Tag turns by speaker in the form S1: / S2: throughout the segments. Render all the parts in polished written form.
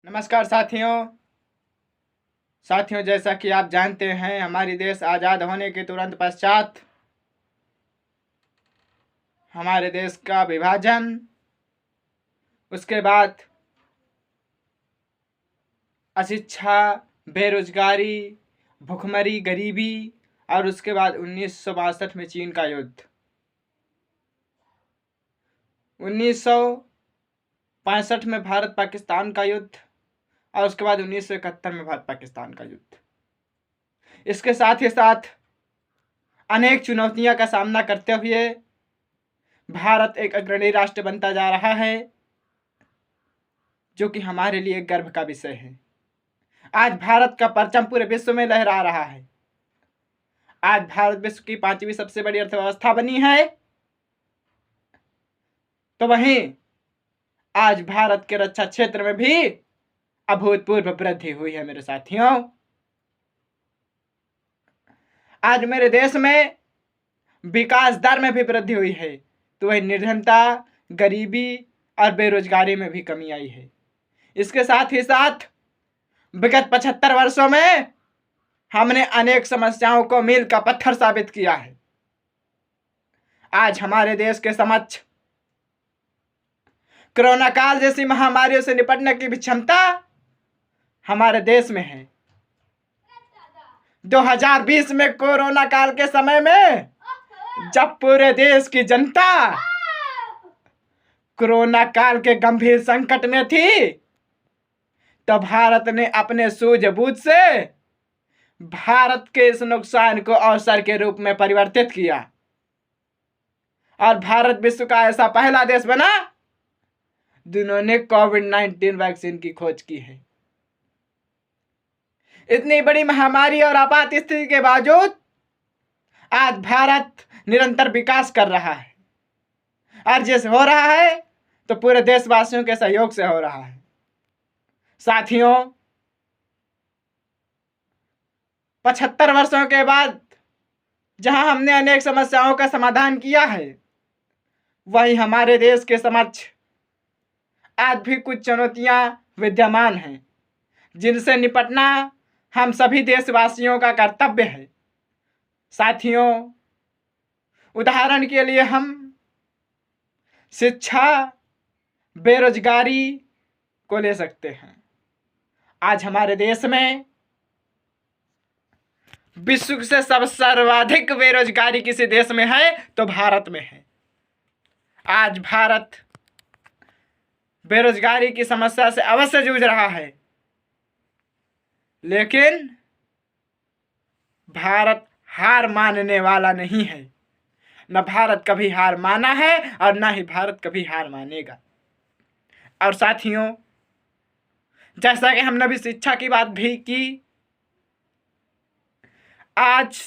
S1: नमस्कार साथियों, जैसा कि आप जानते हैं, हमारी देश आज़ाद होने के तुरंत पश्चात हमारे देश का विभाजन, उसके बाद अशिक्षा, बेरोजगारी, भुखमरी, गरीबी और उसके बाद 1962 में चीन का युद्ध, 1965 में भारत पाकिस्तान का युद्ध और उसके बाद 1971 में भारत पाकिस्तान का युद्ध। इसके साथ ही साथ अनेक चुनौतियों का सामना करते हुए भारत एक अग्रणी राष्ट्र बनता जा रहा है, जो कि हमारे लिए गर्व का विषय है। आज भारत का परचम पूरे विश्व में लहरा रहा है। आज भारत विश्व की 5वीं सबसे बड़ी अर्थव्यवस्था बनी है, तो वहीं आज भारत के रक्षा क्षेत्र में भी अभूतपूर्व वृद्धि हुई है। मेरे साथियों, आज मेरे देश में विकास दर में भी वृद्धि हुई है, तो वही निर्धनता, गरीबी और बेरोजगारी में भी कमी आई है। इसके साथ ही साथ विगत 75 वर्षों में हमने अनेक समस्याओं को मील का पत्थर साबित किया है। आज हमारे देश के समक्ष कोरोना काल जैसी महामारियों से निपटने की भी क्षमता हमारे देश में है। 2020 में कोरोना काल के समय में जब पूरे देश की जनता कोरोना काल के गंभीर संकट में थी, तो भारत ने अपने सूझबूझ से भारत के इस नुकसान को अवसर के रूप में परिवर्तित किया और भारत विश्व का ऐसा पहला देश बना जिन्होंने कोविड-19 वैक्सीन की खोज की है। इतनी बड़ी महामारी और आपात स्थिति के बावजूद आज भारत निरंतर विकास कर रहा है और जैसे हो रहा है तो पूरे देशवासियों के सहयोग से हो रहा है। साथियों, 75 वर्षों के बाद जहां हमने अनेक समस्याओं का समाधान किया है, वहीं हमारे देश के समक्ष आज भी कुछ चुनौतियां विद्यमान हैं, जिनसे निपटना हम सभी देशवासियों का कर्तव्य है। साथियों, उदाहरण के लिए हम शिक्षा, बेरोजगारी को ले सकते हैं। आज हमारे देश में विश्व से सर्वाधिक बेरोजगारी किसी देश में है तो भारत में है। आज भारत बेरोजगारी की समस्या से अवश्य जूझ रहा है, लेकिन भारत हार मानने वाला नहीं है। न भारत कभी हार माना है और न ही भारत कभी हार मानेगा। और साथियों, जैसा कि हमने भी शिक्षा की बात भी की, आज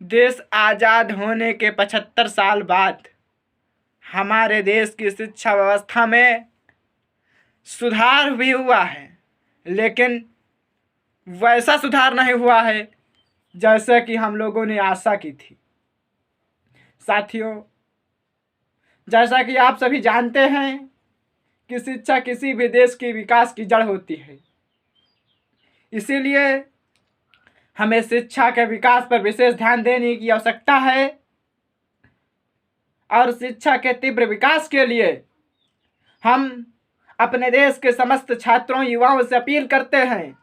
S1: देश आज़ाद होने के 75 साल बाद हमारे देश की शिक्षा व्यवस्था में सुधार भी हुआ है, लेकिन वैसा सुधार नहीं हुआ है जैसा कि हम लोगों ने आशा की थी। साथियों, जैसा कि आप सभी जानते हैं कि शिक्षा किसी भी देश के विकास की जड़ होती है, इसीलिए हमें शिक्षा के विकास पर विशेष ध्यान देने की आवश्यकता है और शिक्षा के तीव्र विकास के लिए हम अपने देश के समस्त छात्रों, युवाओं से अपील करते हैं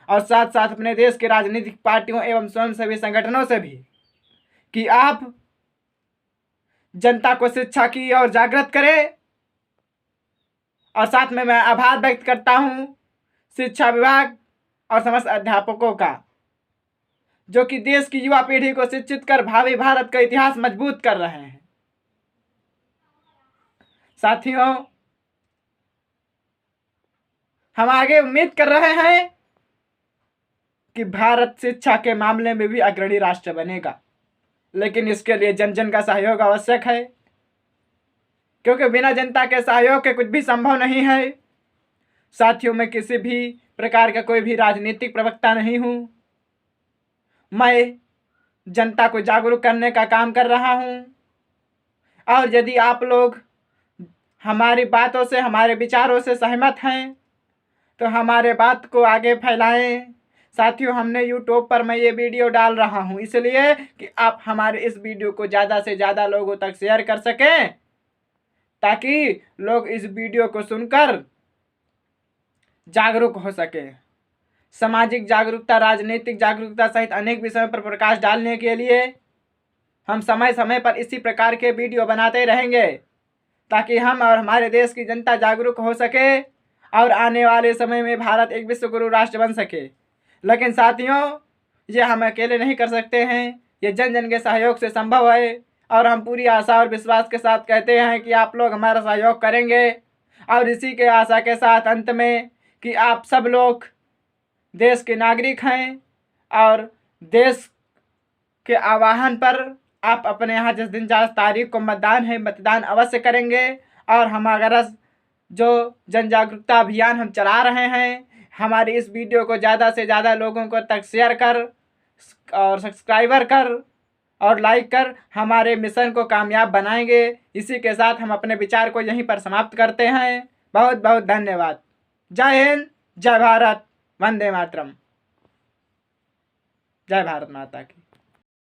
S1: और साथ साथ अपने देश के राजनीतिक पार्टियों एवं स्वयंसेवी संगठनों से भी कि आप जनता को शिक्षा की ओर जागृत करें। और साथ में मैं आभार व्यक्त करता हूं शिक्षा विभाग और समस्त अध्यापकों का, जो कि देश की युवा पीढ़ी को शिक्षित कर भावी भारत का इतिहास मजबूत कर रहे हैं। साथियों, हम आगे उम्मीद कर रहे हैं कि भारत शिक्षा के मामले में भी अग्रणी राष्ट्र बनेगा, लेकिन इसके लिए जन जन का सहयोग आवश्यक है, क्योंकि बिना जनता के सहयोग के कुछ भी संभव नहीं है। साथियों, मैं किसी भी प्रकार का कोई भी राजनीतिक प्रवक्ता नहीं हूं। मैं जनता को जागरूक करने का काम कर रहा हूं और यदि आप लोग हमारी बातों से, हमारे विचारों से सहमत हैं तो हमारे बात को आगे फैलाएं। साथियों, हमने यूट्यूब पर मैं ये वीडियो डाल रहा हूँ इसलिए कि आप हमारे इस वीडियो को ज़्यादा से ज़्यादा लोगों तक शेयर कर सकें, ताकि लोग इस वीडियो को सुनकर जागरूक हो सके। सामाजिक जागरूकता, राजनीतिक जागरूकता सहित अनेक विषयों पर प्रकाश डालने के लिए हम समय समय पर इसी प्रकार के वीडियो बनाते रहेंगे, ताकि हम और हमारे देश की जनता जागरूक हो सके और आने वाले समय में भारत एक विश्व गुरु राष्ट्र बन सके। लेकिन साथियों, ये हम अकेले नहीं कर सकते हैं, ये जन जन के सहयोग से संभव है। और हम पूरी आशा और विश्वास के साथ कहते हैं कि आप लोग हमारा सहयोग करेंगे। और इसी के आशा के साथ अंत में कि आप सब लोग देश के नागरिक हैं और देश के आह्वान पर आप अपने यहाँ जिस दिन 4 तारीख को मतदान है, मतदान अवश्य करेंगे। और हम अगर जो जन जागरूकता अभियान हम चला रहे हैं, हमारे इस वीडियो को ज़्यादा से ज़्यादा लोगों को तक शेयर कर और सब्सक्राइबर कर और लाइक कर हमारे मिशन को कामयाब बनाएंगे। इसी के साथ हम अपने विचार को यहीं पर समाप्त करते हैं। बहुत बहुत धन्यवाद। जय हिंद, जय भारत, वंदे मातरम। जय भारत माता की।